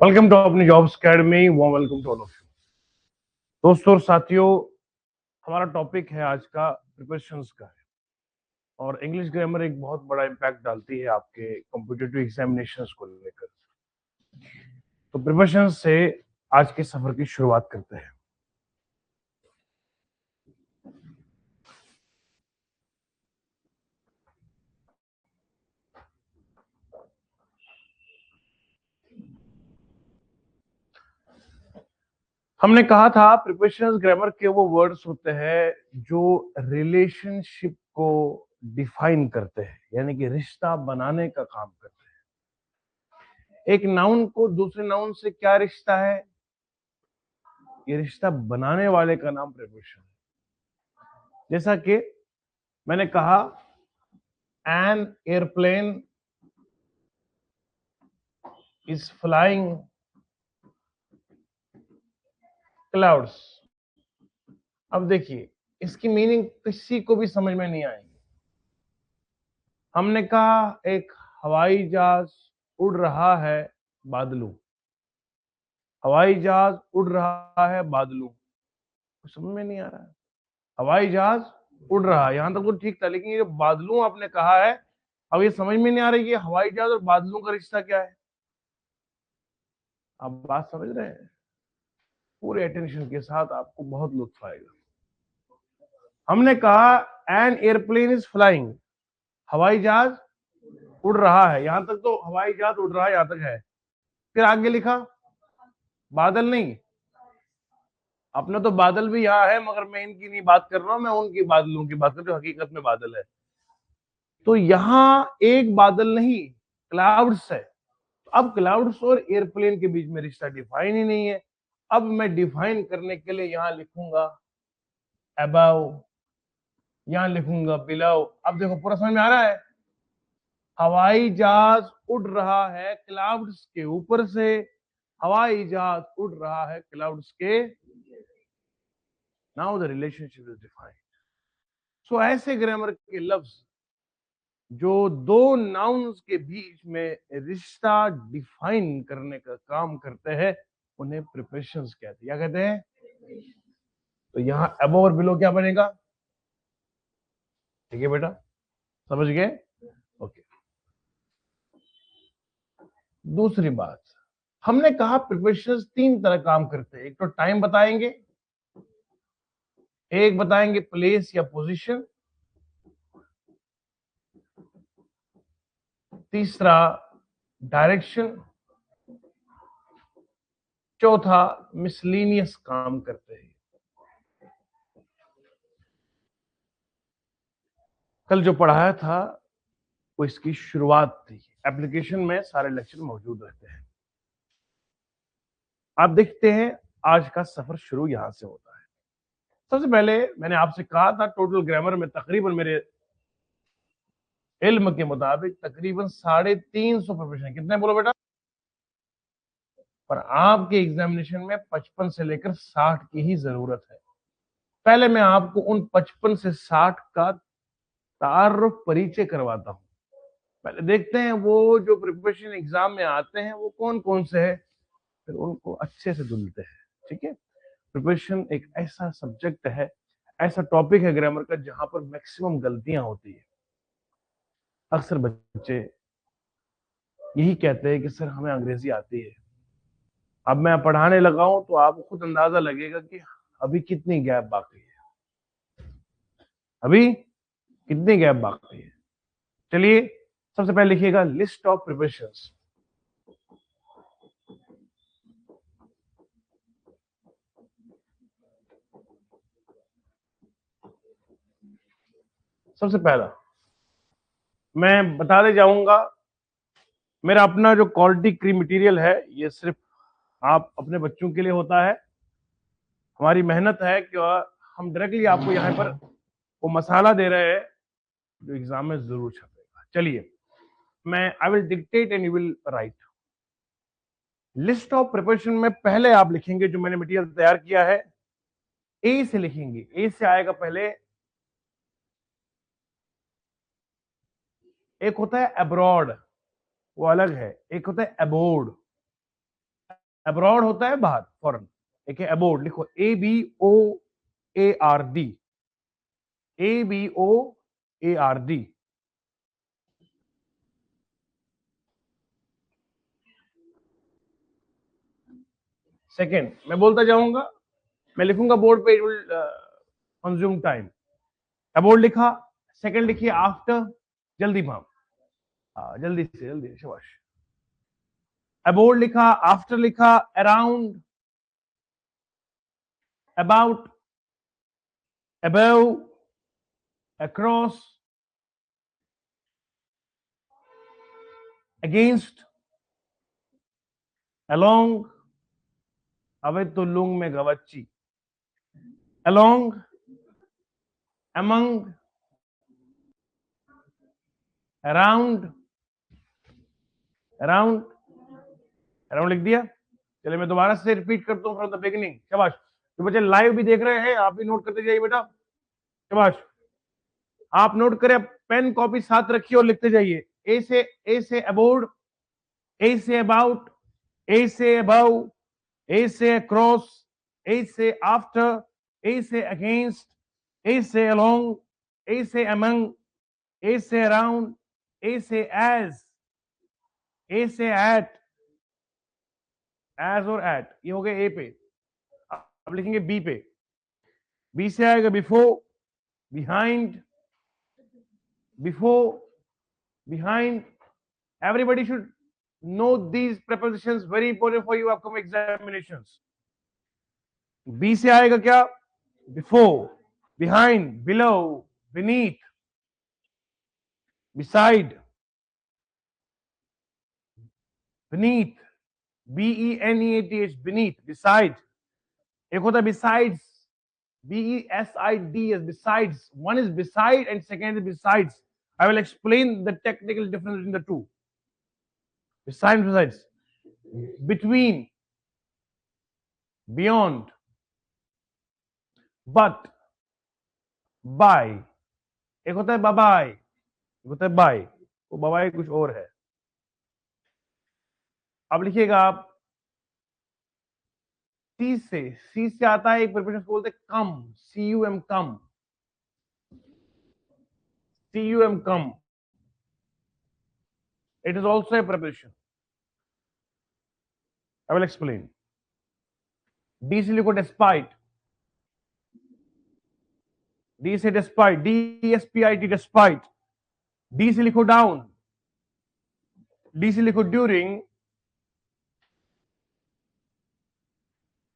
Welcome to अपनी jobs academy. वो welcome to all of you दोस्तों और साथियों। हमारा टॉपिक है आज का प्रिपरेशंस का है और इंग्लिश ग्रामर एक बहुत बड़ा इम्पैक्ट डालती है आपके कॉम्पिटिटिव एग्जामिनेशंस को लेकर। तो प्रिपरेशंस से आज के सफर की शुरुआत करते हैं। हमने कहा था प्रिपरेशंस ग्रामर के वो वर्ड्स होते हैं जो रिलेशनशिप को डिफाइन करते हैं, यानी कि रिश्ता बनाने का काम करते हैं। एक नाउन को दूसरे नाउन से क्या रिश्ता है, ये रिश्ता बनाने वाले का नाम प्रिपरेशन है। जैसा कि मैंने कहा an airplane is flying clouds. अब देखिए इसकी मीनिंग किसी को भी समझ में नहीं आएगी। हमने कहा एक हवाई जहाज उड़ रहा है बादलों, हवाई जहाज उड़ रहा है बादलों, कुछ समझ में नहीं आ रहा है। हवाई जहाज उड़ रहा है, यहां तक तो ठीक था, लेकिन ये बादलों आपने कहा है, अब ये समझ में नहीं आ रही है हवाई जहाज और बादलों का रिश्ता क्या है। आप बात समझ रहे हैं? पूरे अटेंशन के साथ आपको बहुत लुत्फ आएगा। हमने कहा एन एयरप्लेन इज फ्लाइंग, हवाई जहाज उड़ रहा है, यहां तक तो हवाई जहाज उड़ रहा है, यहां तक है। फिर आगे लिखा बादल नहीं। अपना तो बादल भी यहाँ है, मगर मैं इनकी नहीं बात कर रहा हूं, मैं उनकी बादलों की बात कर रहा हूं, हकीकत में बादल है। तो यहां एक बादल नहीं, क्लाउड्स है। तो अब क्लाउड्स और एयरप्लेन के बीच में रिश्ता डिफाइन ही नहीं है। अब मैं डिफाइन करने के लिए यहां लिखूंगा अबव, यहां लिखूंगा बिलो। अब देखो पूरा समझ में आ रहा है। हवाई जहाज उड़ रहा है क्लाउड्स के ऊपर से, हवाई जहाज उड़ रहा है क्लाउड्स के। Now the relationship is defined. So ऐसे ग्रामर के लफ्ज जो दो नाउन्स के बीच में रिश्ता डिफाइन करने का काम करते हैं उन्हें प्रिपरेशंस कहते हैं। क्या कहते हैं? तो यहां अबव और बिलो क्या बनेगा? ठीक है बेटा, समझ गए? ओके। दूसरी बात, हमने कहा प्रिपरेशंस तीन तरह काम करते हैं। एक तो टाइम बताएंगे, एक बताएंगे प्लेस या पोजीशन, तीसरा डायरेक्शन, चौथा मिसलीनियस काम करते हैं। कल जो पढ़ाया था वो इसकी शुरुआत थी। एप्लीकेशन में सारे लेक्चर मौजूद रहते हैं। आप देखते हैं आज का सफर शुरू यहां से होता है। सबसे पहले मैंने आपसे कहा था टोटल ग्रामर में तकरीबन मेरे इल्म के मुताबिक तकरीबन 350 प्रोफेशन। कितने बोलो बेटा? पर आपके एग्जामिनेशन में 55 से लेकर 60 की ही जरूरत है। पहले मैं आपको उन 55 से 60 का तारुफ परिचय करवाता हूं। पहले देखते हैं वो जो प्रिपरेशन एग्जाम में आते हैं वो कौन कौन से है, फिर उनको अच्छे से धुलते हैं। ठीक है? प्रिपरेशन एक ऐसा सब्जेक्ट है, ऐसा टॉपिक है ग्रामर का जहां पर मैक्सिमम गलतियां होती है। अक्सर बच्चे यही कहते हैं कि सर हमें अंग्रेजी आती है। अब मैं पढ़ाने लगा हूं तो आपको खुद अंदाजा लगेगा कि अभी कितनी गैप बाकी है, अभी कितनी गैप बाकी है। चलिए सबसे पहले लिखिएगा लिस्ट ऑफ प्रिपरेशंस। सबसे पहला मैं बता दे जाऊंगा, मेरा अपना जो क्वालिटी क्री मटेरियल है ये सिर्फ आप अपने बच्चों के लिए होता है। हमारी मेहनत है कि हम डायरेक्टली आपको यहाँ पर वो मसाला दे रहे हैं जो एग्जाम में जरूर छपेगा। चलिए मैं I will dictate and you will write. List of preparation में पहले आप लिखेंगे जो मैंने मटेरियल तैयार किया है, ए से लिखेंगे। ए से आएगा पहले, एक होता है अब्रॉड, वो अलग है, एक होता है अबोर्ड। अब्रॉड होता है बाहर, फॉरेन। एक है अबोर्ड, लिखो ABOARD, ABOARD। सेकेंड मैं बोलता जाऊंगा, मैं लिखूंगा बोर्ड पे, it will consume time. Aboard लिखा, सेकेंड लिखिए आफ्टर, जल्दी माम, जल्दी से जल्दी, शाबाश। अबोर्ड लिखा, आफ्टर लिखा, around, about, above, across, against, along, away तो लुंग में गवच्ची, along, among, around, around, around लिख दिया। चलिए मैं दोबारा से रिपीट करता हूँ फ्रॉम द बिगिनिंग, शाबाश। तो बच्चे लाइव भी देख रहे हैं, आप भी नोट करते जाइए बेटा, शाबाश। आप नोट करें, पेन कॉपी साथ रखिए और लिखते जाइए। ए से अबोर्ड, ए से अबाउट, ए से अबव, ए से अक्रॉस, ए से आफ्टर, ए से अगेंस्ट, ए से अलोंग, ए से अमंग, ए से अराउंड, ए से एज, ए से एट, एज और एट, ये हो गए ए पे। अब लिखेंगे बी पे। बी से आएगा before, behind, before, behind. Everybody should know these prepositions, very important for you upcoming examinations. B से आएगा क्या? Before, behind, below, beneath, beside, beneath, BENEATH, beneath, beside. एक होता है besides, BESIDS, besides. One is beside and second is besides. I will explain the technical difference between the two. Besides, besides, between, beyond, but, by. एक होता है बाबाई, एक होता है by, वो बाबाई कुछ और है। अब लिखिएगा आप, सी से आता है एक प्रिपरेशन बोलते हैं कम, CUM, come, CUM, come. It is also a preposition. I will explain. D से लिखो despite, D से despite, DESPIT, despite। D से लिखो down, D से लिखो during,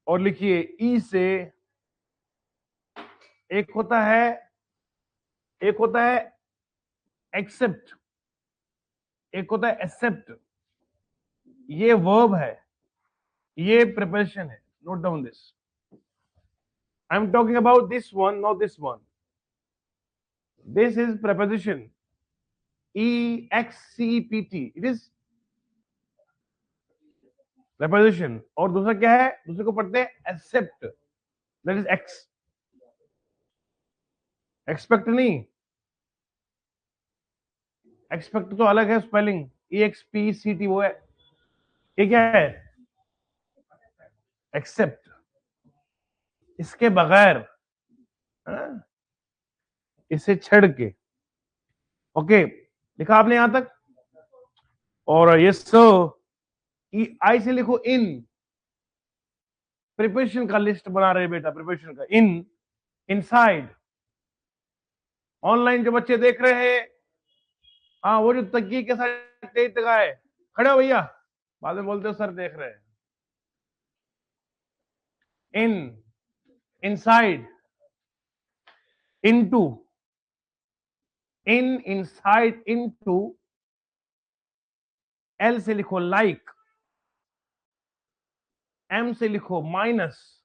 और लिखिए E से एक होता है एक्सेप्ट, एक होता है एक्सेप्ट। ये वर्ब है, ये प्रिपरेशन है, note down this. I am talking about this one, not this one. This is preposition, EXCEPT, it is preposition। और दूसरा क्या है? दूसरे को पढ़ते हैं except, that is ex, expect नहीं, एक्सपेक्ट तो अलग है स्पेलिंग, EXPCT वो है, ये क्या है? एक्सेप्ट, इसके बगैर, इसे छड़ के। ओके, लिखा आपने यहां तक? और ये आई से लिखो इन, प्रिपरेशन का लिस्ट बना रहे बेटा, प्रिपरेशन का। इन, इनसाइड। ऑनलाइन जो बच्चे देख रहे हैं, हाँ वो जो तकिए के साथ तेज लगाए खड़े हो भैया, बाद में बोलते हो सर देख रहे हैं। इन, इनसाइड, इनटू, इन, इनसाइड, इनटू। एल से लिखो लाइक, एम से लिखो माइनस,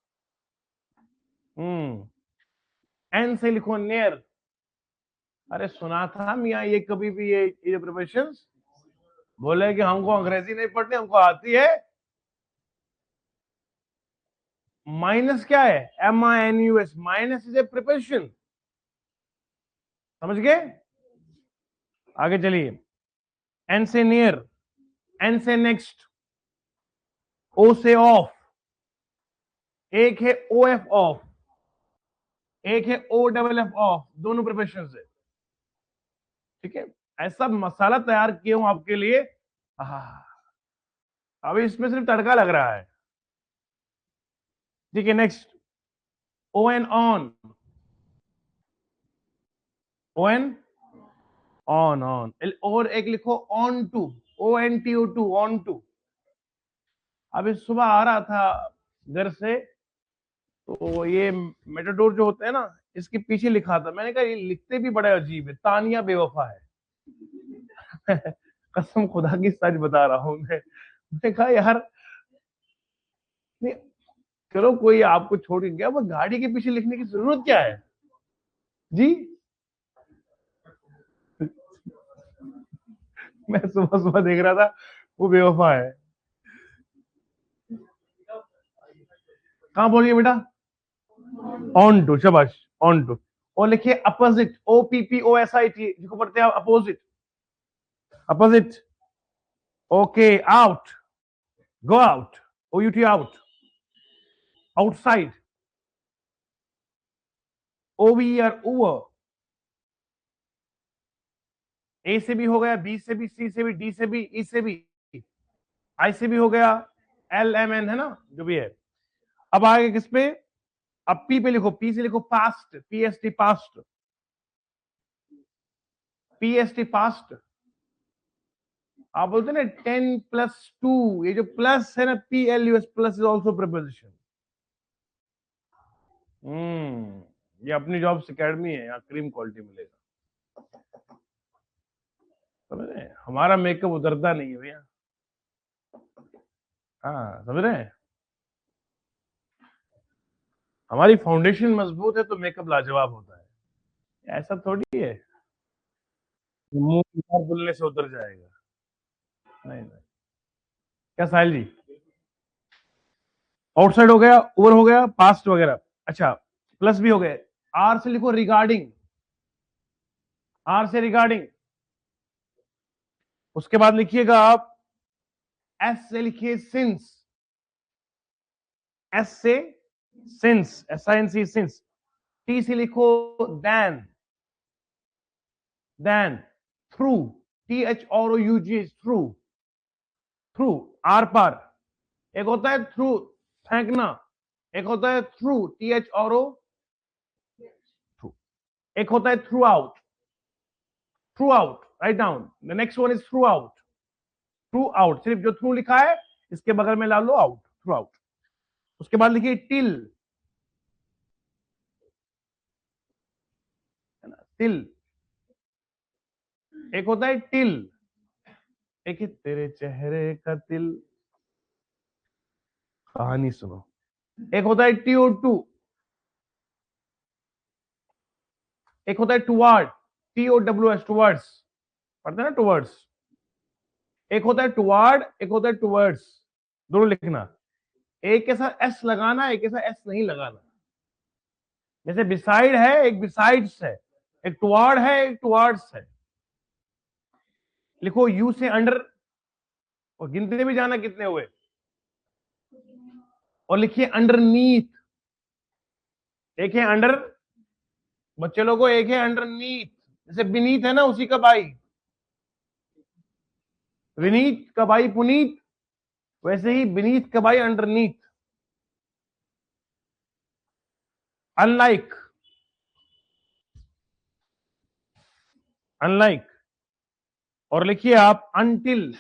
एन से लिखो नियर। अरे सुना था मियाँ ये कभी भी ये प्रिपरेशन बोले कि हमको अंग्रेजी नहीं पढ़नी, हमको आती है। माइनस क्या है? MINUS, minus is a preparation, समझ गए? आगे चलिए। एन से नियर, एन से नेक्स्ट, ओ से ऑफ, एक है ओ एफ ऑफ, एक है ओ डबल एफ ऑफ, दोनों प्रिपरेशन से। ठीक है, ऐसा मसाला तैयार किया हूं आपके लिए। अभी इसमें सिर्फ तड़का लग रहा है। ठीक है, next O N on, O N on on, और एक लिखो on to, O N T O to, on to. अभी सुबह आ रहा था घर से, तो ये मेटाडोर जो होते हैं ना, इसके पीछे लिखा था, मैंने कहा ये लिखते भी बड़ा अजीब है, तानिया बेवफा है। कसम खुदा की सच बता रहा हूं मैंने कहा यार, नहीं, चलो कोई आपको छोड़ के गया, वो गाड़ी के पीछे लिखने की जरूरत क्या है जी। मैं सुबह सुबह देख रहा था, वो बेवफा है। कहां बोलिए बेटा, ऑन टू, शाबाश, ऑन टू। और लिखिए opposite, O P P O S I T, जिसको पढ़ते हैं आप opposite, opposite. Okay, out, go out, O U T, out, outside, O V R, over. A से भी हो गया, बी से भी, सी से भी, डी से भी, ई से भी, आई से भी हो गया, एल एम एन है ना, जो भी है। अब आगे किस पे, अब पी पे लिखो, पी से लिखो past, P S T, past, P S T, past. आप बोलते ना 10+2, ये जो प्लस है ना, P L U S, plus is also preposition. ये अपनी जॉब्स एकेडमी है, यहाँ क्रीम क्वालिटी मिलेगा, समझ रहे हैं? हमारा मेकअप उतरता नहीं है भैया। हाँ, समझ रहे हैं, हमारी फाउंडेशन मजबूत है तो मेकअप लाजवाब होता है। ऐसा थोड़ी है मुंह बुलने से उतर जाएगा, नहीं नहीं। क्या साहिल जी, आउटसाइड हो गया, ओवर हो गया, पास्ट वगैरह। अच्छा, प्लस भी हो गए। आर से लिखो रिगार्डिंग, आर से रिगार्डिंग। उसके बाद लिखिएगा आप, एस से लिखिए सिंस, एस से since, S I N C, since. T से लिखो than, than. Through, T H R O U G, थ्रू, थ्रू, आर पार। एक होता है थ्रू, फेंकना, एक होता है through, T H R O, through. एक होता है throughout, throughout, right down. The next one is throughout, throughout, सिर्फ जो थ्रू लिखा है इसके बगल में ला लो आउट, थ्रू आउट। उसके बाद लिखिए टिल, है ना, टिल। एक होता है टिल, एक है तेरे चेहरे का तिल, कहानी सुनो। एक होता है टी ओ टू, एक होता है toward, T O W S, towards, पढ़ते हैं ना टुवर्ड्स। एक होता है टुवार्ड, एक होता है टुवर्ड्स, दोनों लिखना। एक के साथ एस लगाना, एक के साथ एस नहीं लगाना। जैसे बिसाइड है, एक बिसाइड्स है, एक टुवार्ड है, एक टुवार्ड्स है। लिखो यू से अंडर, और गिनते भी जाना कितने हुए। और लिखिए अंडरनीथ, एक है अंडर, बच्चे लोगों, एक है अंडरनीथ। जैसे बीनीथ है ना, उसी का भाई विनीत का भाई पुनीत, वैसे ही बीनीथ का भाई अंडरनीथ, अनलाइक, अनलाइक। और लिखिए आप अनटिल,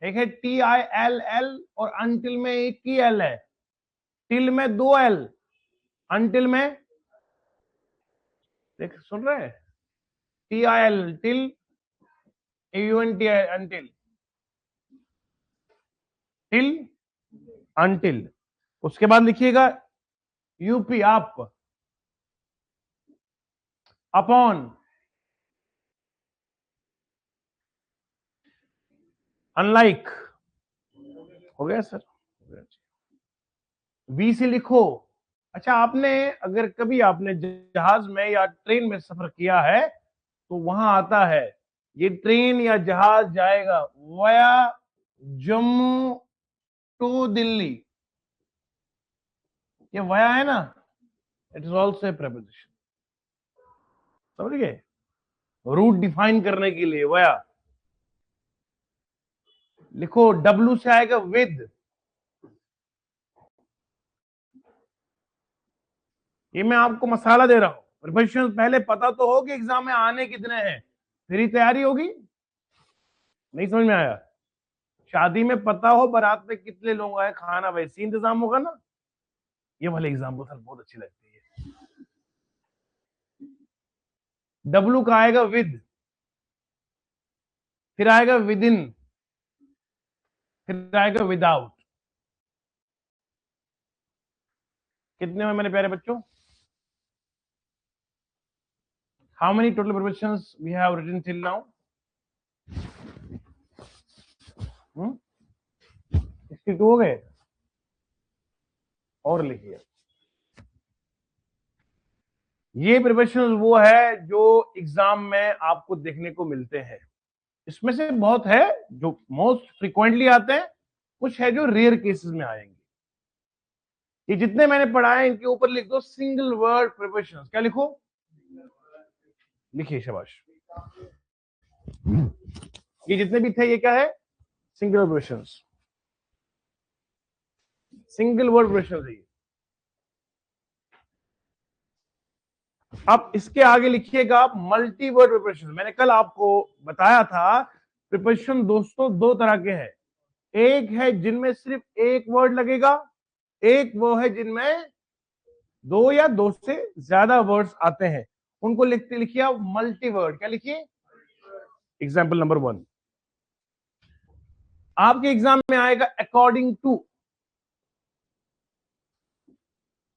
एक है टी आई एल एल, और अनटिल में एक ही एल है, टिल में दो एल, अनटिल में, देख सुन रहे हैं, T I L, till, U N T I, until, till, until. उसके बाद लिखिएगा यूपी, आप, अपॉन, अनलाइक। हो गया सर, वी से लिखो। अच्छा, आपने अगर कभी आपने जहाज में या ट्रेन में सफर किया है तो वहां आता है, ये ट्रेन या जहाज जाएगा वया जम्मू टू दिल्ली, ये वया है ना, it is also a preposition. समझ गए? रूट डिफाइन करने के लिए वया। लिखो डब्लू से आएगा विद, ये मैं आपको मसाला दे रहा हूं। प्रिपरेशन पहले पता तो हो कि एग्जाम में आने कितने हैं, फिर ही तैयारी होगी। नहीं समझ में आया? शादी में पता हो बारात में कितने लोग आए, खाना वैसे इंतजाम होगा ना। ये वाले एग्जाम्पल सर बहुत अच्छी लगती है। डब्लू का आएगा विद, फिर आएगा विद इन, फिर आएगा विदाउट। कितने में मेरे प्यारे बच्चों? How many total preparations we have written till now? 62 हो गए। और लिखिए, ये प्रिपरेशन वो है जो एग्जाम में आपको देखने को मिलते हैं। इसमें से बहुत है जो मोस्ट फ्रिक्वेंटली आते हैं, कुछ है जो रेयर केसेस में आएंगे। ये जितने मैंने पढ़ाए इनके ऊपर लिख दो सिंगल वर्ड प्रिपरेशन। क्या लिखो? लिखिए, शाबाश। ये जितने भी थे ये क्या है? Single preparation, single word preparation है ये। अब इसके आगे लिखिएगा आप मल्टी वर्ड प्रिपरेशन। मैंने कल आपको बताया था प्रिपरेशन दोस्तों दो तरह के हैं। एक है जिनमें सिर्फ एक वर्ड लगेगा, एक वो है जिनमें दो या दो से ज्यादा वर्ड्स आते हैं। उनको लिखते लिखिए आप मल्टी वर्ड। क्या लिखिए? एग्जाम्पल नंबर 1 आपके एग्जाम में आएगा अकॉर्डिंग टू।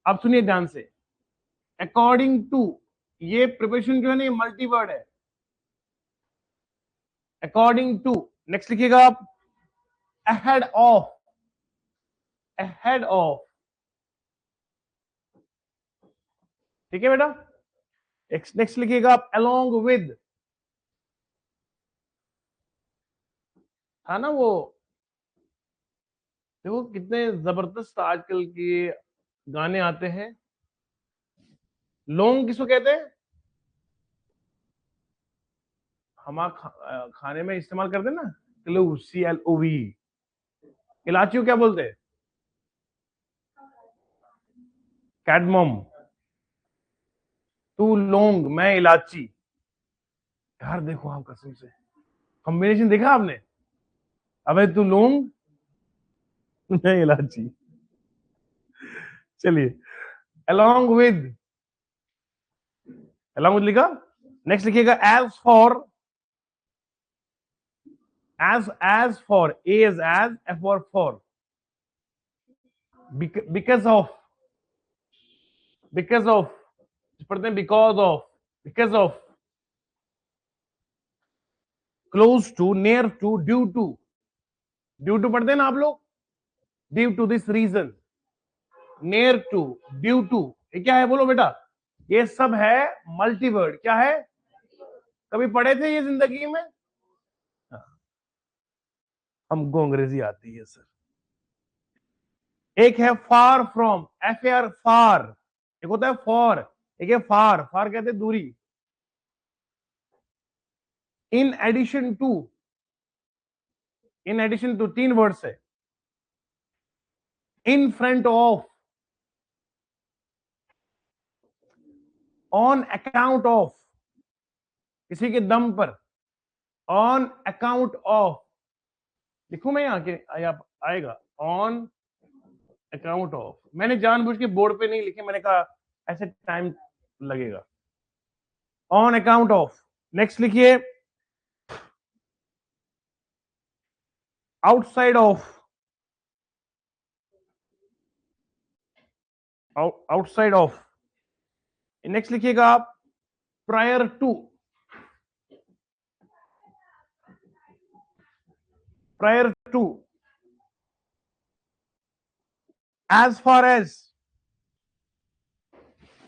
अब सुनिए ध्यान से, अकॉर्डिंग टू ये प्रिपरेशन जो है ना, ये मल्टी वर्ड है। अकॉर्डिंग टू, नेक्स्ट लिखिएगा आप अहेड ऑफ, अहेड ऑफ। ठीक है बेटा? नेक्स्ट लिखिएगा आप अलोंग विद। था ना वो, देखो कितने जबरदस्त आजकल के गाने आते हैं। लोंग किसको कहते हैं? हम खाने में इस्तेमाल करते हैं ना, क्लोव, CLOV। इलाची को क्या बोलते हैं? कैडमम। तू लौंग, मैं इलाची। यार देखो आप कसम से कॉम्बिनेशन देखा आपने? अबे तू लौंग, मैं इलाची। चलिए, along with, along with लिखा। नेक्स्ट लिखिएगा as for, as for, A is as, F for, because of, because of, पढ़ते हैं because of, because of, close to, near to, due to पढ़ते हैं ना आप लोग, due to this reason, near to, due to, ये क्या है बोलो बेटा? ये सब है मल्टीवर्ड। क्या है? कभी पढ़े थे ये जिंदगी में? हमको अंग्रेजी आती है सर। एक है फार फ्रॉम, FAR, फार। एक होता है फॉर, एक है फार। फार कहते हैं दूरी। In addition to, in addition to तीन वर्ड्स है। In front of, on account of, किसी के दम पर, ऑन अकाउंट ऑफ। लिखूं मैं यहां के आएगा ऑन अकाउंट ऑफ। मैंने जानबूझ के बोर्ड पे नहीं लिखे, मैंने कहा ऐसे टाइम लगेगा। On account of. नेक्स्ट लिखिए outside of, outside of. Next लिखिएगा आप prior to, prior to. as far as,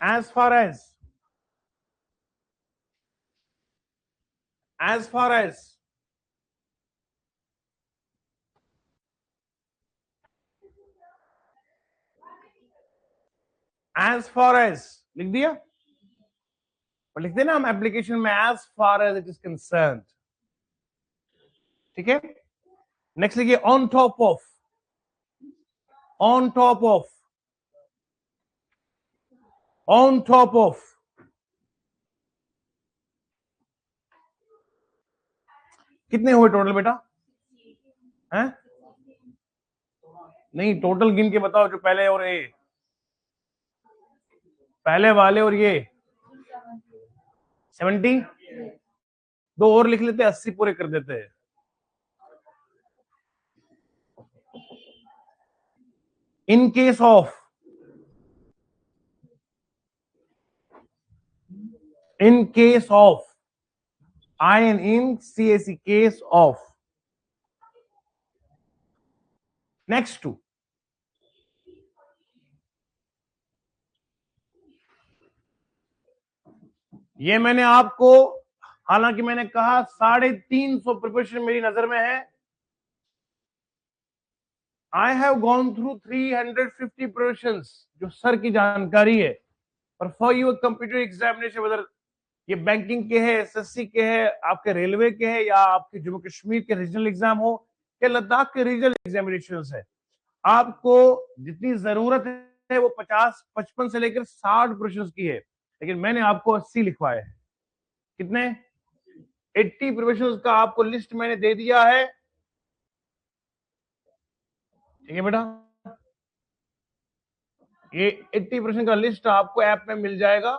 as far as, as far as, as far as लिख दिया, और लिखते हैं ना हम एप्लीकेशन में as far as it is concern, ठीक है। नेक्स्ट लिखिए on top of, on top of, on top of, कितने हुए टोटल बेटा? हैं? नहीं, टोटल गिन के बताओ, जो पहले और ये पहले वाले और ये 70, दो और लिख लेते, 80 पूरे कर देते हैं। In case of, in case of, I N in CAC, case of. Next to, ये मैंने आपको, हालांकि मैंने कहा 350 प्रिपरेशन मेरी नजर में है। I have gone through 350 preparations, जो सर की जानकारी है, पर for your computer examination, whether ये बैंकिंग के है, SSC के है, आपके रेलवे के है, या आपके जम्मू कश्मीर के रीजनल एग्जाम हो, या लद्दाख के रीजनल एग्जामिनेशन है, आपको जितनी जरूरत है वो 50-55 से लेकर 60 प्रिपरेशंस की है, लेकिन मैंने आपको 80 लिखवाए हैं। कितने? 80 प्रिपरेशंस का आपको लिस्ट मैंने दे दिया है, ठीक है बेटा। ये 80% का लिस्ट आपको ऐप में मिल जाएगा,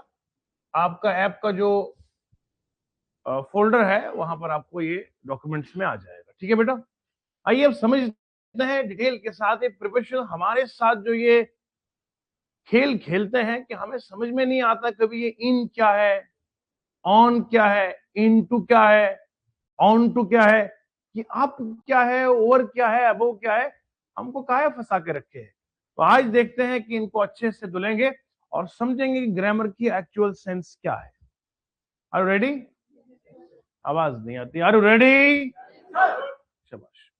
आपका ऐप का जो फोल्डर है वहां पर आपको ये डॉक्यूमेंट्स में आ जाएगा, ठीक है बेटा। आइए अब समझते हैं डिटेल के साथ ये प्रिपरेशन। हमारे साथ जो ये खेल खेलते हैं कि हमें समझ में नहीं आता कभी ये इन क्या है, ऑन क्या है, इनटू क्या है, ऑन टू क्या है, कि अप क्या है, ओवर क्या है, अबो क्या है, हमको काहे फंसा के रखे हैं। तो आज देखते हैं कि इनको अच्छे से धुलेंगे और समझेंगे कि ग्रामर की एक्चुअल सेंस क्या है। Are you ready? आवाज नहीं आती। Are you ready? शाबाश।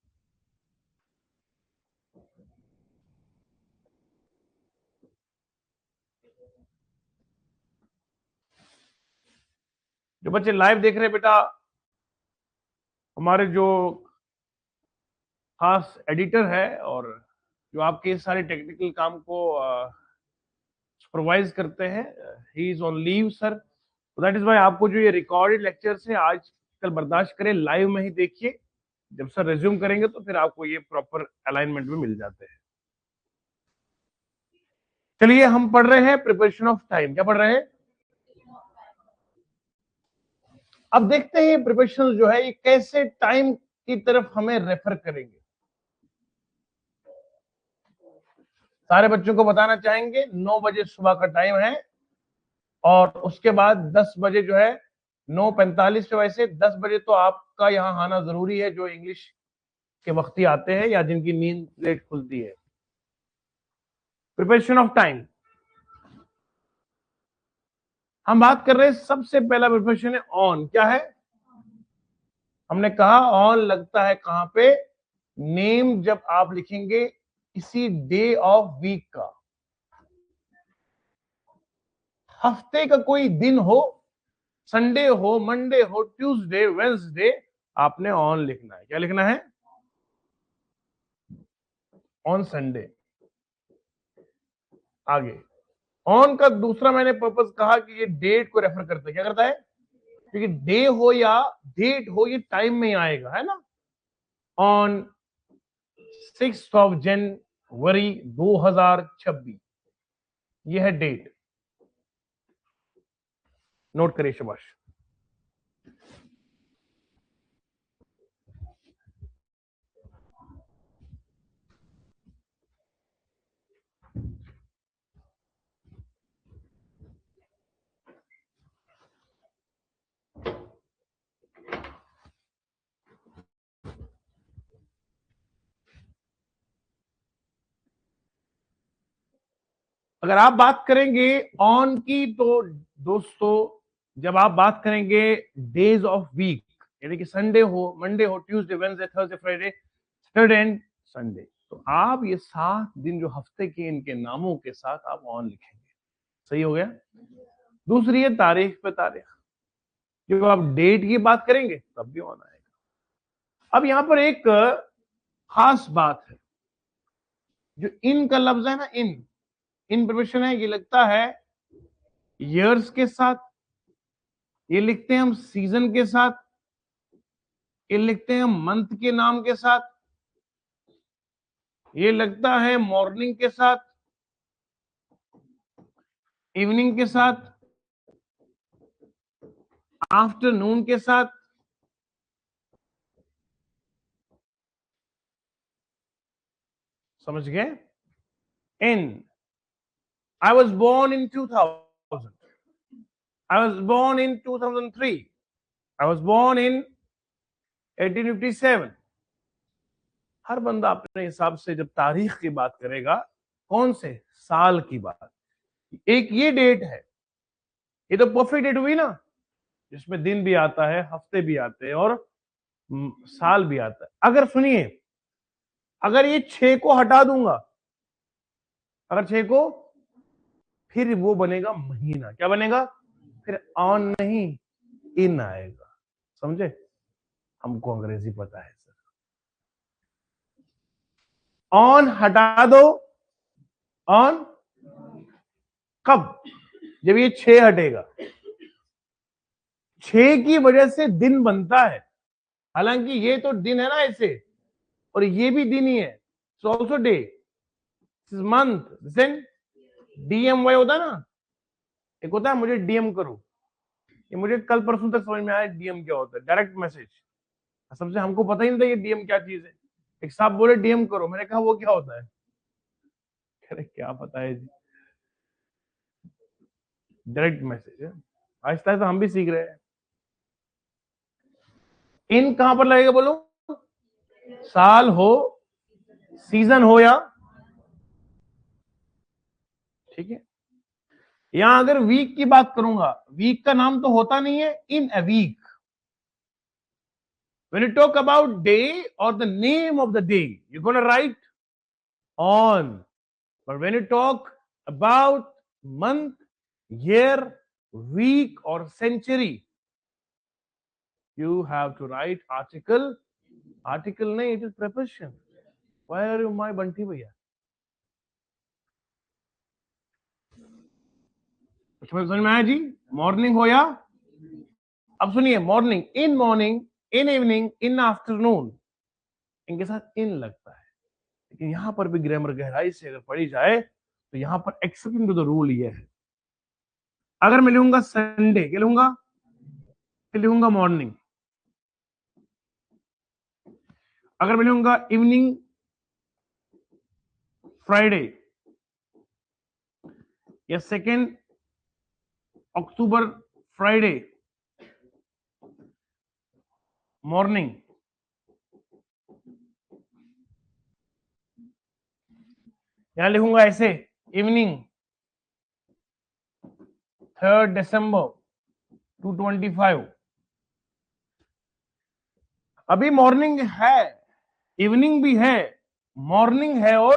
जो बच्चे लाइव देख रहे हैं बेटा, हमारे जो खास एडिटर है और जो आपके सारे टेक्निकल काम को सुपरवाइज करते हैं, he is on leave sir, तो दैट इज वाई आपको जो ये रिकॉर्डेड लेक्चर्स है आज कल बर्दाश्त करें, लाइव में ही देखिए। जब सर रिज्यूम करेंगे तो फिर आपको ये प्रॉपर अलाइनमेंट में मिल जाते हैं। चलिए हम पढ़ रहे हैं प्रिपरेशन ऑफ टाइम। क्या पढ़ रहे हैं? अब देखते हैं प्रिपरेशन जो है ये कैसे टाइम की तरफ हमें रेफर करेंगे। सारे बच्चों को बताना चाहेंगे 9 बजे सुबह का टाइम है, और उसके बाद 10 बजे जो है 9:45 पे, वैसे 10 बजे तो आपका यहाँ आना जरूरी है, जो इंग्लिश के वक्ती आते हैं या जिनकी नींद लेट खुलती है। प्रिपरेशन ऑफ टाइम हम बात कर रहे हैं। सबसे पहला प्रिपरेशन है ऑन। क्या है? हमने कहा ऑन लगता है कहां पे? नेम जब आप लिखेंगे किसी डे ऑफ वीक का, हफ्ते का कोई दिन हो, संडे हो, मंडे हो, ट्यूसडे, वेंसडे, आपने ऑन लिखना है। क्या लिखना है? On Sunday. आगे ऑन का दूसरा मैंने पर्पस कहा कि ये डेट को रेफर करता है। क्या करता है? क्योंकि डे हो या डेट हो ये टाइम में ही आएगा, है ना। ऑन 6 जनवरी 2026, ये है डेट। नोट करिए शाबाश। अगर आप बात करेंगे ऑन की, तो दोस्तों जब आप बात करेंगे डेज ऑफ वीक, यानी कि संडे हो, मंडे हो, Tuesday, Wednesday, Thursday, Friday, Saturday and Sunday, तो आप ये 7 दिन जो हफ्ते के इनके नामों के साथ आप ऑन लिखेंगे। सही हो गया। दूसरी है तारीख पे तारीख, जब आप डेट की बात करेंगे तब भी ऑन आएगा। अब यहां पर एक खास बात है, जो इन का लफ्ज है ना, इन प्रिपरेशन है, ये लगता है ईयर्स के साथ, ये लिखते हैं हम सीजन के साथ, ये लिखते हैं मंथ के नाम के साथ, ये लगता है मॉर्निंग के साथ, इवनिंग के साथ, आफ्टरनून के साथ, समझ गए। In I was born in 2000, I was born in 2003, I was born in 1857। हर बंदा अपने हिसाब से जब तारीख की बात करेगा, कौन से साल की बात, एक ये डेट है, ये तो परफेक्ट डेट हुई ना, जिसमें दिन भी आता है, हफ्ते भी आते हैं और साल भी आता है। अगर सुनिए, अगर ये 6 को हटा दूंगा, अगर 6 को, फिर वो बनेगा महीना। क्या बनेगा? फिर ऑन नहीं, इन आएगा। समझे? हमको अंग्रेजी पता है सर। ऑन हटा दो, ऑन कब? जब ये 6 हटेगा। 6 की वजह से दिन बनता है, हालांकि ये तो दिन है ना ऐसे, और ये भी दिन ही है, so also day, month, then DMY होता है ना, एक होता है मुझे डीएम करो, ये मुझे कल परसों तक समझ में आया डीएम क्या होता है, डायरेक्ट मैसेज। सबसे हमको पता ही नहीं था ये डीएम क्या चीज है। एक साहब बोले डीएम करो, मैंने कहा वो क्या होता है? अरे क्या पता है जी, डायरेक्ट मैसेज है। आहिस्ता आहिस्ता हम भी सीख रहे हैं। इन कहां पर लगेगा बोलो? साल हो, सीजन हो, या ठीक है। यहां अगर वीक की बात करूंगा, वीक का नाम तो होता नहीं है in a week. When you talk about day or the name of the day, you're going to write on. But when you talk about month, year, week, or century, you have to write article. Article nahi, it is preposition. Why are you my bunty bhaiya? समझ में आया जी? Morning हो या, अब सुनिए, morning, in evening, in afternoon, इनके साथ इन लगता है। लेकिन यहां पर भी ग्रामर गहराई से अगर पढ़ी जाए तो यहां पर एक्सेप्शन टू द रूल ये है, अगर मैं लिखूंगा संडे, क्या लिखूंगा? फिर लिखूंगा मॉर्निंग। अगर मैं लिखूंगा इवनिंग फ्राइडे, या 2 अक्टूबर फ्राइडे मॉर्निंग, यहां लिखूंगा ऐसे इवनिंग 3 दिसंबर 2025। अभी मॉर्निंग है, इवनिंग भी है, मॉर्निंग है, और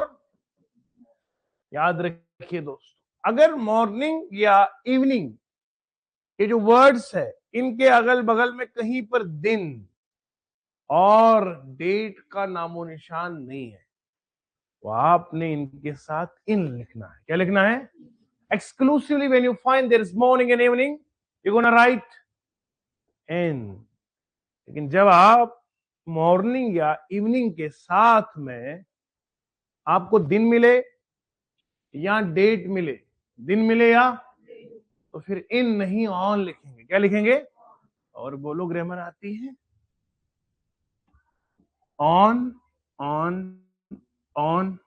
याद रखिए दोस्त, अगर मॉर्निंग या इवनिंग, ये जो वर्ड्स है, इनके अगल बगल में कहीं पर दिन और डेट का नामो निशान नहीं है, तो आपने इनके साथ इन लिखना है। क्या लिखना है? Exclusively when you find there is morning and evening, you gonna write in. लेकिन जब आप मॉर्निंग या इवनिंग के साथ में आपको दिन मिले या डेट मिले, दिन मिले या, तो फिर इन नहीं ऑन लिखेंगे। क्या लिखेंगे? और बोलो ग्रामर आती है? ऑन, ऑन, ऑन,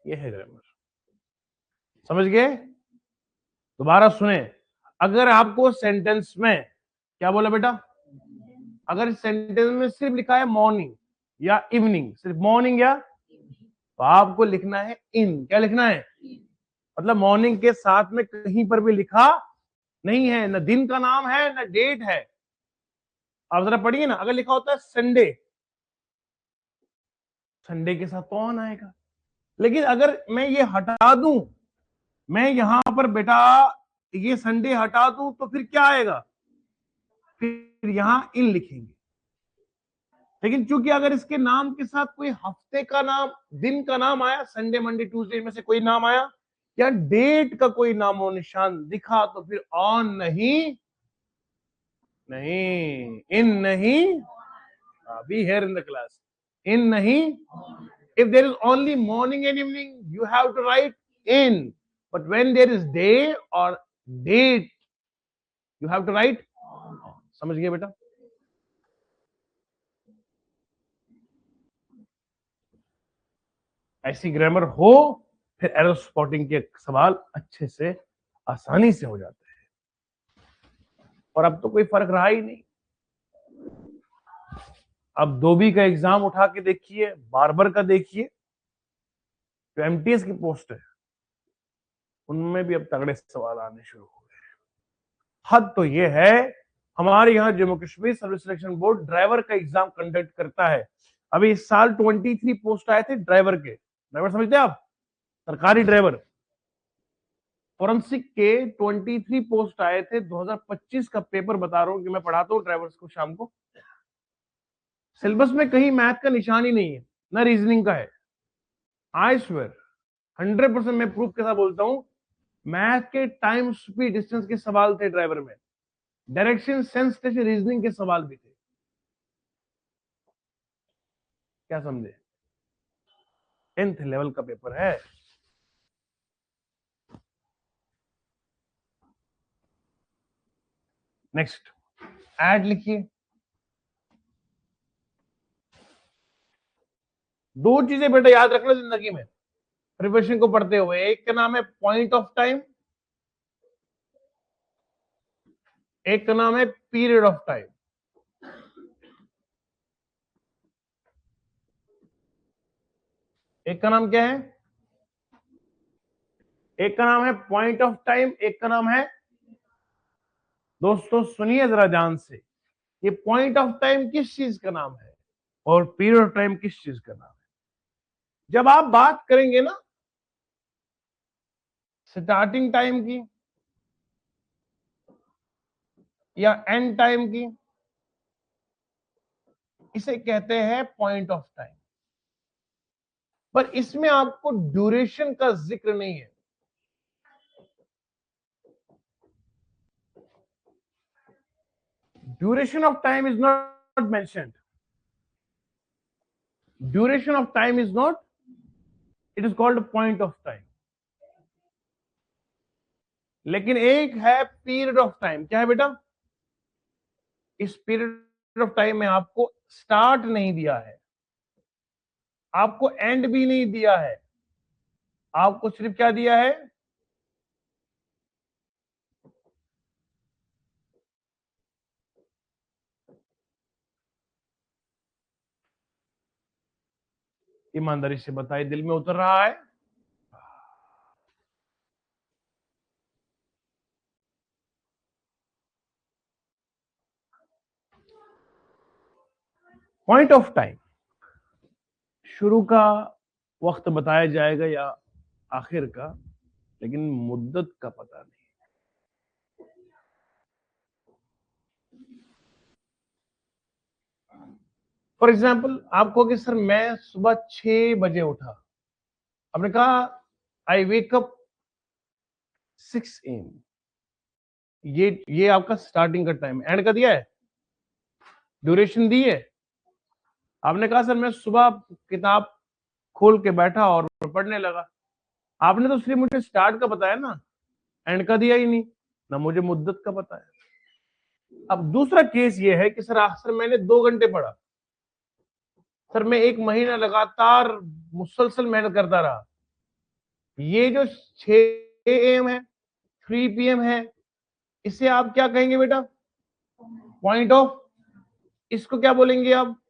ये है ग्रामर। समझ गए? दोबारा सुने, अगर आपको सेंटेंस में, क्या बोला बेटा? अगर सेंटेंस में सिर्फ लिखा है मॉर्निंग या इवनिंग, सिर्फ मॉर्निंग या, तो आपको लिखना है इन। क्या लिखना है? मतलब मॉर्निंग के साथ में कहीं पर भी लिखा नहीं है, न दिन का नाम है न डेट है। आप जरा पढ़िए ना, अगर लिखा होता है संडे, संडे के साथ तो ऑन आएगा। लेकिन अगर मैं ये हटा दूं, मैं यहां पर बेटा ये संडे हटा दूं तो फिर क्या आएगा, फिर यहां इन लिखेंगे। लेकिन चूंकि अगर इसके नाम के साथ कोई हफ्ते का नाम, दिन का नाम आया, संडे मंडे ट्यूसडे में से कोई नाम आया, या डेट का कोई नामो निशान दिखा, तो फिर ऑन नहीं, नहीं इन नहीं, be here in the class, in नहीं। If there is only morning and evening, you have to write in. But when there is day or date, you have to write on. समझ गए बेटा? ऐसी grammar हो, फिर error spotting के सवाल अच्छे से, आसानी से हो जाते हैं। और अब तो कोई फर्क रहा ही नहीं। अब धोबी का एग्जाम उठा के देखिए, बार्बर का देखिए, जो एमटीएस की पोस्ट है उनमें भी अब तगड़े सवाल आने शुरू हो गए। हद तो ये है, हमारे यहाँ Jammu Kashmir service selection board driver का एग्जाम कंडक्ट करता है। अभी इस साल 23 पोस्ट आए थे ड्राइवर के। ड्राइवर समझते हैं आप, सरकारी ड्राइवर। फोरेंसिक के 23 पोस्ट आए थे। 2025 का पेपर बता रहा हूं कि मैं पढ़ाता हूँ ड्राइवर्स को शाम को। सिलेबस में कहीं मैथ का निशान ही नहीं है, ना रीजनिंग का है। आई स्वेयर 100% मैं प्रूफ के साथ बोलता हूं, मैथ के टाइम स्पीड डिस्टेंस के सवाल थे ड्राइवर में, डायरेक्शन सेंस टेस्ट रीजनिंग के सवाल भी थे। क्या समझे? 10th लेवल का पेपर है। नेक्स्ट, ऐड लिखिए। दो चीजें बेटा याद रखना जिंदगी में प्रिपरेशन को पढ़ते हुए, एक का नाम है पॉइंट ऑफ टाइम, एक का नाम है पीरियड ऑफ टाइम। एक का नाम क्या है? एक का नाम है पॉइंट ऑफ टाइम, एक का नाम है, दोस्तों सुनिए जरा ध्यान से, ये पॉइंट ऑफ टाइम किस चीज का नाम है और पीरियड ऑफ टाइम किस चीज का नाम है? जब आप बात करेंगे ना स्टार्टिंग टाइम की या एंड टाइम की, इसे कहते हैं पॉइंट ऑफ टाइम। पर इसमें आपको ड्यूरेशन का जिक्र नहीं है। Duration of time is not mentioned. Duration of time is not, it is called point of time. लेकिन एक है पीरियड ऑफ टाइम। क्या है बेटा? इस पीरियड ऑफ टाइम में आपको स्टार्ट नहीं दिया है, आपको एंड भी नहीं दिया है, आपको सिर्फ क्या दिया है? ईमानदारी से बताइए, दिल में उतर रहा है? पॉइंट ऑफ टाइम, शुरू का वक्त बताया जाएगा या आखिर का, लेकिन मुद्दत का पता नहीं। फॉर एग्जाम्पल आप कहोगे सर मैं सुबह 6 बजे उठा, आपने कहा आई वेक अप 6 AM, ये आपका स्टार्टिंग का टाइम, एंड का दिया है, ड्यूरेशन दी है। आपने कहा सर मैं सुबह किताब खोल के बैठा और पढ़ने लगा, आपने तो सिर्फ मुझे स्टार्ट का बताया ना, एंड का दिया ही नहीं, ना मुझे मुद्दत का पता है। अब दूसरा केस ये है कि सर मैंने 2 घंटे पढ़ा, सर मैं 1 महीना लगातार मुसलसल मेहनत करता रहा, ये जो 6 AM है 3 PM है, इसे आप क्या कहेंगे बेटा? पॉइंट ऑफ, इसको क्या बोलेंगे आप?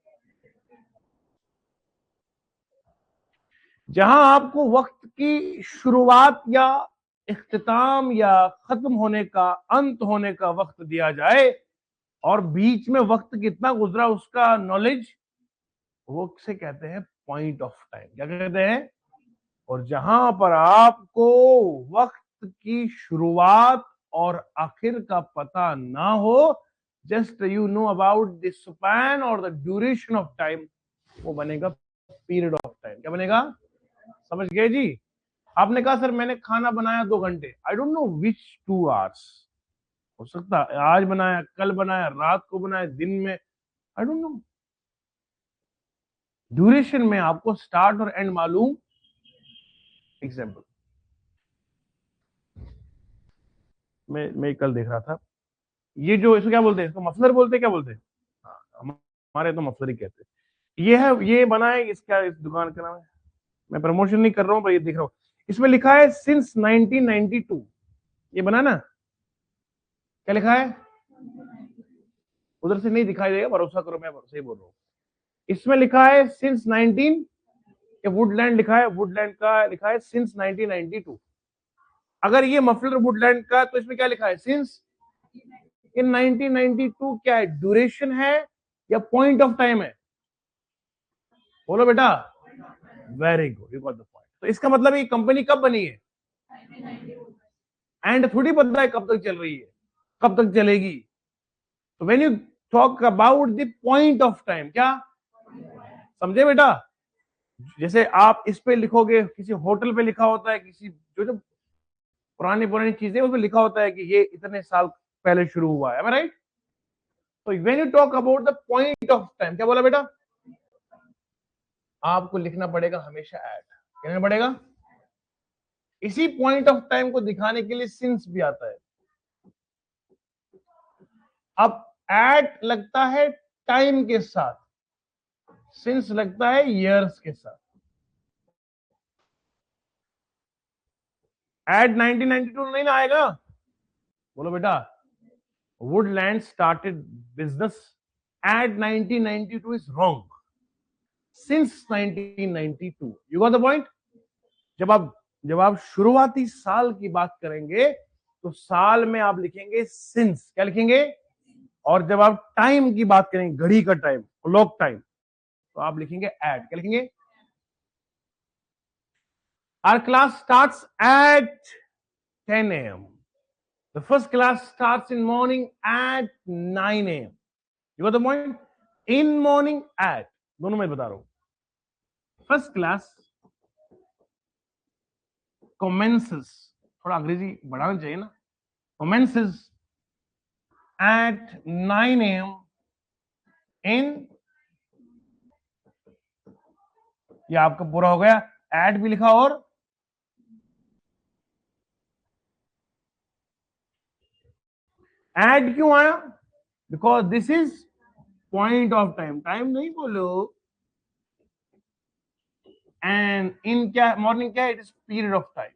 जहां आपको वक्त की शुरुआत या इख्तिताम या खत्म होने का, अंत होने का वक्त दिया जाए और बीच में वक्त कितना गुजरा उसका नॉलेज, वो से कहते हैं पॉइंट ऑफ टाइम। क्या कहते हैं? और जहां पर आपको वक्त की शुरुआत और आखिर का पता ना हो, just you know about the span और द ड्यूरेशन ऑफ टाइम, वो बनेगा पीरियड ऑफ टाइम। क्या बनेगा? समझ गए जी? आपने कहा सर मैंने खाना बनाया 2 घंटे, I don't know which 2 hours, हो सकता है आज बनाया, कल बनाया, रात को बनाया, दिन में, आई डोंट नो। ड्यूरेशन में आपको स्टार्ट और एंड मालूम। एग्जाम्पल, मैं कल देख रहा था, ये जो इसको क्या बोलते हैं, इसको मफलर बोलते हैं, क्या बोलते हैं? हाँ, हमारे तो मफलर ही कहते हैं। ये है, ये बना है, इसका इस दुकान का नाम है, मैं प्रमोशन नहीं कर रहा हूं पर ये दिख रहा हूं, इसमें लिखा है सिंस 1992। ये बना ना, क्या लिखा है? उधर से नहीं दिखाई देगा, भरोसा करो मैं सही बोल रहा हूँ। इसमें लिखा है सिंस 19, ये वुडलैंड लिखा है, वुडलैंड का लिखा है सिंस 1992। अगर ये मफलर वुडलैंड का, तो इसमें क्या लिखा है? सिंस। इन 1992 क्या है, ड्यूरेशन है या पॉइंट ऑफ टाइम है? बोलो बेटा। Very good, you got the point. तो इसका मतलब ये कंपनी कब बनी है? एंड थोड़ी पता है कब तक चल रही है, कब तक चलेगी। तो when you talk about the point of time, क्या समझे बेटा? जैसे आप इस पे लिखोगे, किसी होटल पे लिखा होता है, किसी जो जो पुरानी पुरानी चीजें उसमें लिखा होता है कि ये इतने साल पहले शुरू हुआ है, राइट? तो when you talk about the point of time, क्या बोला बेटा? आपको लिखना पड़ेगा हमेशा एट, क्या लिखना पड़ेगा? इसी पॉइंट ऑफ टाइम को दिखाने के लिए सिंस भी आता है। अब एट लगता है टाइम के साथ, सिंस लगता है ईयर्स के साथ। एट 1992 नहीं ना आएगा? बोलो बेटा। Woodland started business at 1992 is wrong, since 1992। You got the point? जब आप शुरुआती साल की बात करेंगे तो साल में आप लिखेंगे सिंस, क्या लिखेंगे? और जब आप टाइम की बात करेंगे, घड़ी का टाइम, क्लॉक टाइम, तो आप लिखेंगे एट, क्या लिखेंगे? Our class starts at 10 a.m. The first class starts in morning at 9 a.m. You got the point? In morning at, दोनों में बता रहा हूं। फर्स्ट क्लास commences, थोड़ा अंग्रेजी बढ़ाना चाहिए ना, commences at 9 a.m. in, ये आपका पूरा हो गया, एट भी लिखा, और एट क्यों आया? Because this is point of time, time नहीं बोलो। एंड इन क्या, मॉर्निंग क्या, it is period of time.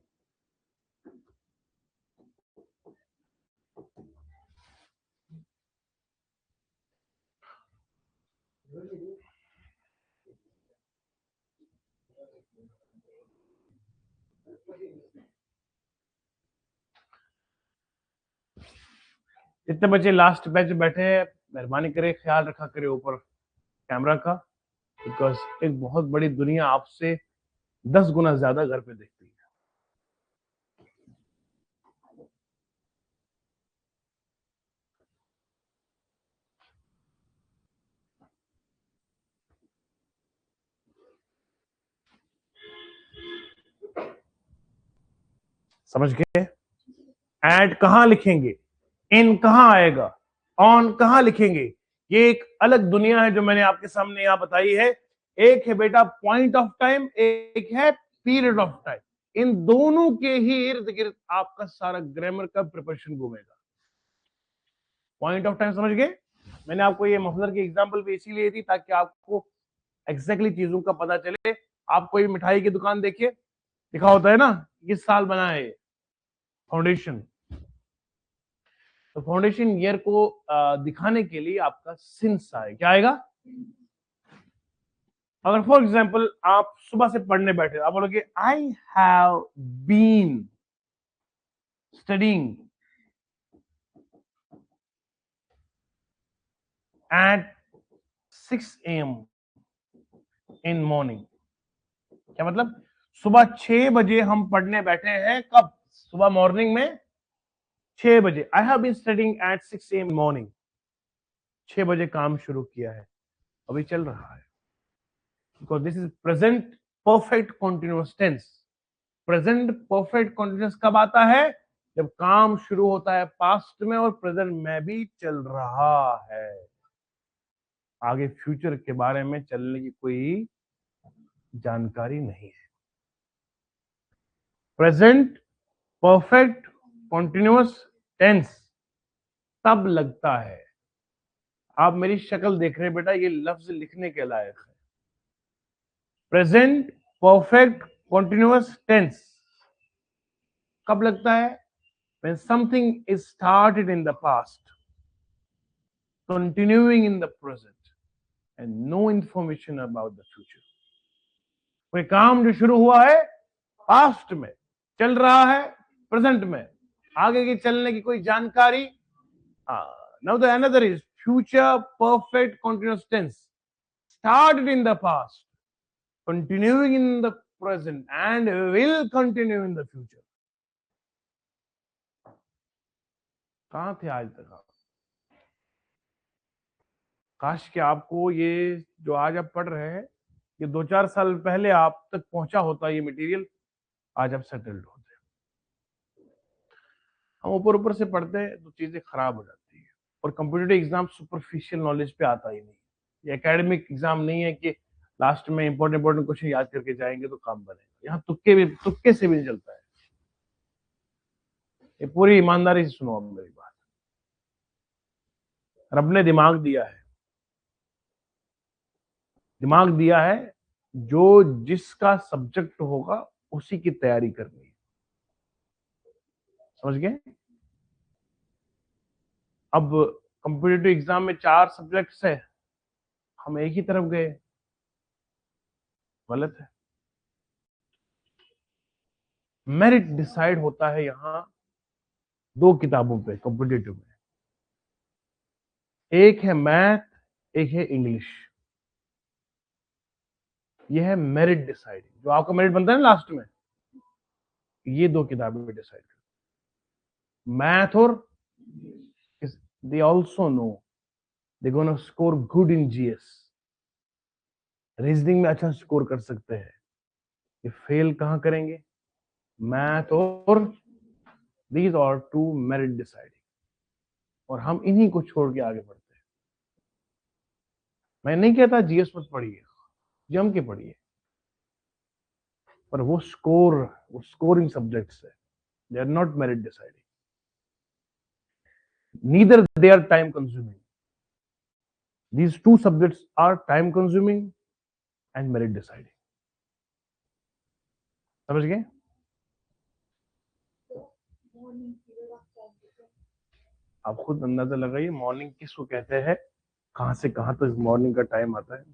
जितने बच्चे लास्ट बैच में बैठे हैं, मेहरबानी करे ख्याल रखा करे ऊपर कैमरा का, बिकॉज एक बहुत बड़ी दुनिया आपसे 10 गुना ज्यादा घर पे देखती है। समझ गए? एट कहां लिखेंगे, इन कहां आएगा, ऑन कहां लिखेंगे, ये एक अलग दुनिया है जो मैंने आपके सामने यहां बताई है। एक है बेटा पॉइंट ऑफ टाइम, एक है पीरियड ऑफ टाइम। इन दोनों के ही इर्द गिर्द आपका सारा ग्रामर का प्रिपरेशन घूमेगा। पॉइंट ऑफ टाइम समझ गए? मैंने आपको ये मफलर की एग्जांपल भी इसीलिए दी ताकि आपको एग्जैक्टली चीजों का पता चले। आप कोई मिठाई की दुकान देखिए, लिखा होता है ना किस साल बना है फाउंडेशन, तो फाउंडेशन ईयर को दिखाने के लिए आपका सिंस आए, क्या आएगा? अगर फॉर एग्जाम्पल आप सुबह से पढ़ने बैठे, आप बोलोगे I have been studying at 6 a.m. In morning, क्या मतलब? सुबह 6 बजे हम पढ़ने बैठे हैं। कब? सुबह मॉर्निंग में 6 बजे। I have been studying at 6 AM morning. 6 बजे काम शुरू किया है, अभी चल रहा है। Because this is present perfect continuous tense. Present perfect continuous कब आता है? जब काम शुरू होता है पास्ट में और प्रेजेंट में भी चल रहा है। आगे फ्यूचर के बारे में चलने की कोई जानकारी नहीं है। प्रेजेंट परफेक्ट कॉन्टिन्यूअस टेंस तब लगता है, आप मेरी शक्ल देख रहे हैं बेटा, ये लफ्ज लिखने के लायक है। प्रेजेंट परफेक्ट कॉन्टिन्यूअस टेंस कब लगता है? when something is started in the past, continuing in the present, and no information about the future. कोई काम जो शुरू हुआ है पास्ट में, चल रहा है प्रेजेंट में, आगे की चलने की कोई जानकारी। Now the another is future perfect continuous tense, started in the past, continuing in the present, and will continue in the future. कहां थे आज तक आप? काश कि आपको ये जो आज आप पढ़ रहे हैं, ये 2-4 साल पहले आप तक पहुंचा होता ये मटेरियल, आज आप सेटल्ड होते। हम ऊपर ऊपर से पढ़ते हैं तो चीजें खराब हो जाती है। और कॉम्पिटिटिव एग्जाम सुपरफिशियल नॉलेज पे आता ही नहीं। ये एकेडमिक एग्जाम नहीं है कि लास्ट में इंपॉर्टेंट क्वेश्चन याद करके जाएंगे तो काम बनेगा। यहाँ तुक्के से भी नहीं चलता है। ये पूरी ईमानदारी से सुनो अब मेरी बात। रब ने दिमाग दिया है, दिमाग दिया है, जो जिसका सब्जेक्ट होगा उसी की तैयारी करनी है। समझ गए? अब कॉम्पिटिटिव एग्जाम में 4 सब्जेक्ट्स है, हम एक ही तरफ गए, गलत है। मेरिट डिसाइड होता है यहां 2 किताबों पे कॉम्पिटिटिव में, एक है मैथ, एक है इंग्लिश। यह है मेरिट डिसाइडिंग। जो आपका मेरिट बनता है ना लास्ट में, ये 2 किताबें डिसाइड करती, मैथ और they also know they gonna score good in GS. Reasoning में अच्छा स्कोर कर सकते हैं, ये फेल कहां करेंगे? मैथ और दीज आर 2 मेरिट डिसाइडिंग। और हम इन्हीं को छोड़ के आगे बढ़ते हैं। मैं नहीं कहता जीएस मत पढ़िए, जम के पढ़िए, पर वो स्कोरिंग सब्जेक्ट्स है, they are not merit deciding, neither they are time consuming. These 2 subjects are time consuming and merit deciding. समझ गए? आप खुद अंदाजा लगाइए मॉर्निंग किसको कहते हैं, कहां से कहां तक मॉर्निंग का टाइम आता है।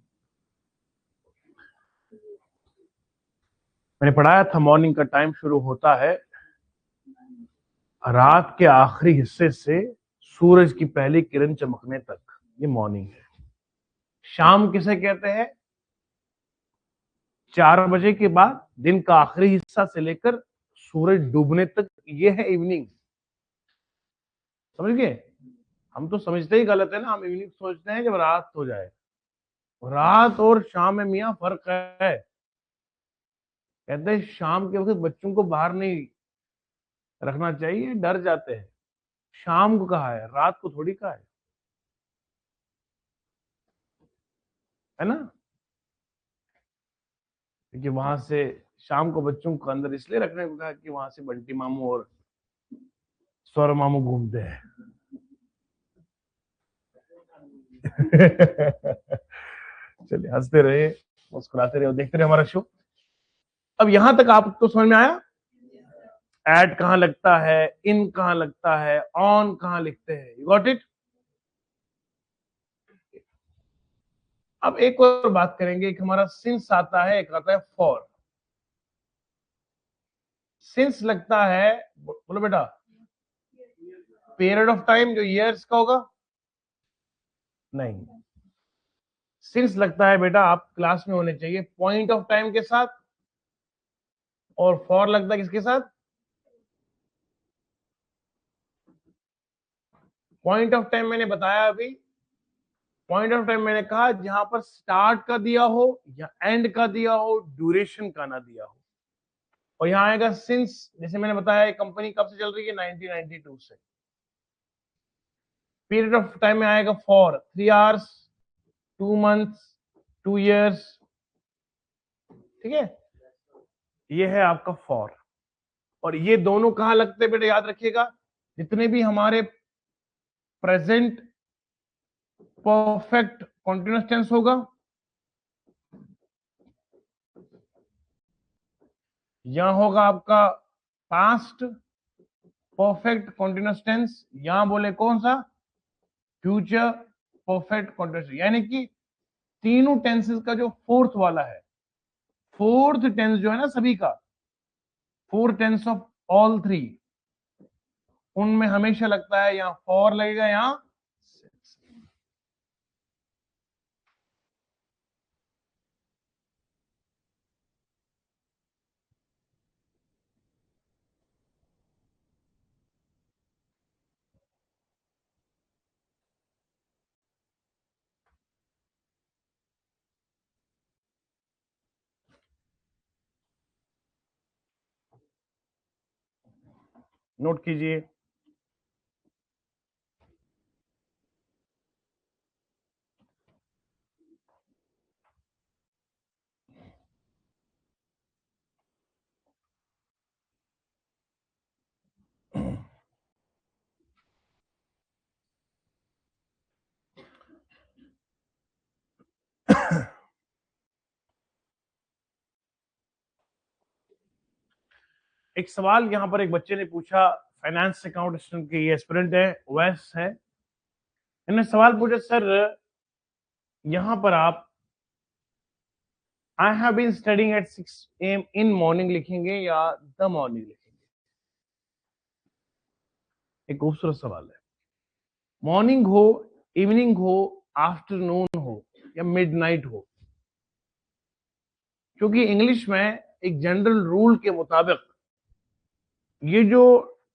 मैंने पढ़ाया था मॉर्निंग का टाइम शुरू होता है रात के आखिरी हिस्से से सूरज की पहली किरण चमकने तक, ये मॉर्निंग है। शाम किसे कहते हैं? 4 बजे के बाद दिन का आखिरी हिस्सा से लेकर सूरज डूबने तक, ये है इवनिंग। समझ गए? हम तो समझते ही गलत है ना, हम इवनिंग सोचते हैं जब रात हो जाए। रात और शाम में मियाँ फर्क है। कहते हैं शाम के वक्त बच्चों को बाहर नहीं रखना चाहिए, डर जाते हैं। शाम को कहा है, रात को थोड़ी कहा है ना? क्योंकि वहां से शाम को बच्चों को अंदर इसलिए रखने को कहा कि वहां से बंटी मामू और स्वर मामू घूमते हैं। चलिए हंसते रहे, मुस्कुराते रहे और देखते रहे हमारा शो। अब यहां तक आपको समझ में आया? एट कहां लगता है, इन कहां लगता है, ऑन कहां लिखते हैं। You got it? अब एक और बात करेंगे, एक हमारा सिंस आता है, एक आता है फॉर। सिंस लगता है, बोलो बेटा, पीरियड ऑफ टाइम जो ईयर्स का होगा? नहीं, सिंस लगता है बेटा, आप क्लास में होने चाहिए पॉइंट ऑफ टाइम के साथ और फॉर लगता है किसके साथ? पॉइंट ऑफ टाइम मैंने बताया अभी, पॉइंट ऑफ टाइम मैंने कहा जहां पर स्टार्ट का दिया हो या एंड का दिया हो, ड्यूरेशन का ना दिया हो। और यहां आएगा सिंस, जैसे मैंने बताया कंपनी कब से चल रही है, 1992 से। पीरियड ऑफ टाइम में आएगा फॉर 3 आवर्स, 2 मंथ्स, 2 ईयर्स। ठीक है, ये है आपका फॉर। और ये दोनों कहां लगते हैं बेटा, याद रखिएगा, जितने भी हमारे प्रेजेंट परफेक्ट कॉन्टिन्यूअस टेंस होगा, यहां होगा आपका पास्ट परफेक्ट कॉन्टिन्यूअस टेंस, यहां बोले कौन सा, फ्यूचर परफेक्ट कॉन्टिन्यूअस, यानी कि तीनों टेंसेस का जो फोर्थ वाला है, फोर्थ टेंस जो है ना सभी का, fourth tense of all three, उनमें हमेशा लगता है यहां फॉर लगेगा, यहां नोट कीजिए। एक सवाल यहां पर एक बच्चे ने पूछा, फाइनेंस अकाउंट असिस्टेंट के ये एस्पिरेंट है, ओएस है। इन्होंने सवाल पूछा, सर यहां पर आप I have been studying at 6 AM in morning लिखेंगे या द मॉर्निंग लिखेंगे? एक खूबसूरत सवाल है। मॉर्निंग हो, इवनिंग हो, आफ्टरनून हो या मिडनाइट हो, क्योंकि इंग्लिश में एक जनरल रूल के मुताबिक ये जो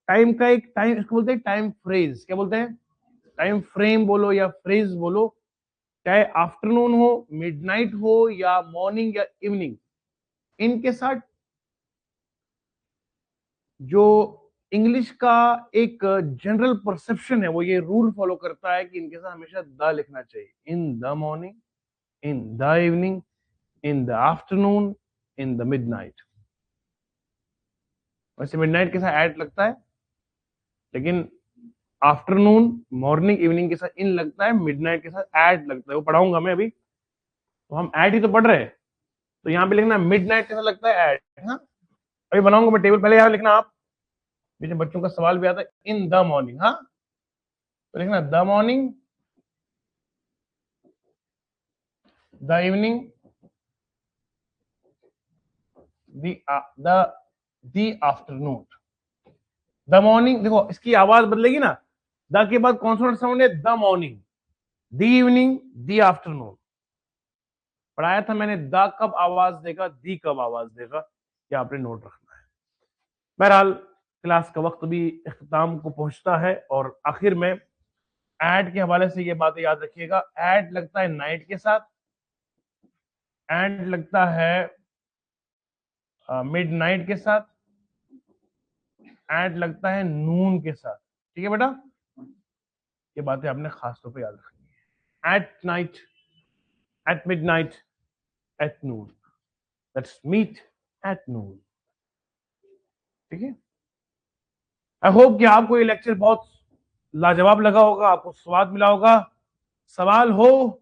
टाइम का एक टाइम, इसको बोलते हैं टाइम फ्रेज, क्या बोलते हैं, टाइम फ्रेम बोलो या फ्रेज बोलो, चाहे आफ्टरनून हो, मिडनाइट हो या मॉर्निंग या इवनिंग, इनके साथ जो इंग्लिश का एक जनरल परसेप्शन है वो ये रूल फॉलो करता है कि इनके साथ हमेशा द लिखना चाहिए, in the morning, in the evening, in the afternoon, in the midnight. वैसे मिडनाइट के साथ एट लगता है, लेकिन आफ्टरनून, मॉर्निंग, इवनिंग के साथ इन लगता है, मिडनाइट के साथ एट लगता है, वो पढ़ाऊंगा मैं अभी। तो हम एट ही तो पढ़ रहे हैं, तो यहाँ पे लिखना मिडनाइट के साथ लगता है एट। हाँ, अभी बनाऊंगा मैं टेबल, पहले यहाँ लिखना आप, जैसे बच्चों का सवाल भी आता है इन द मॉर्निंग, हाँ तो लिखना the morning, the evening, the afternoon. The morning, देखो इसकी आवाज बदलेगी ना, द के बाद कॉन्सोनेंट साउंड है, the morning, the evening, the afternoon. पढ़ाया था मैंने, द कब आवाज देगा, दी कब आवाज देगा, ये आपने नोट रखना है। बहरहाल क्लास का वक्त भी इख्तिताम को पहुंचता है, और आखिर में एड के हवाले से ये बातें याद रखिएगा, एड लगता है नाइट के साथ, एड लगता है मिड नाइट के साथ, एड लगता है नून के साथ। ठीक है बेटा, ये बातें आपने खास तौर पे याद रखनी है। At night, at midnight, at noon, let's meet at noon. ठीक है, आई होप कि आपको ये लेक्चर बहुत लाजवाब लगा होगा, आपको स्वाद मिला होगा। सवाल हो,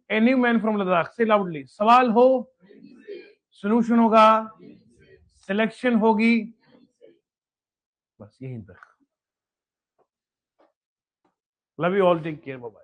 a new man from Ladakh, से लाउडली, सवाल हो, सोल्यूशन होगा, सिलेक्शन होगी, बस यही तक। Love you all, take care, bye bye.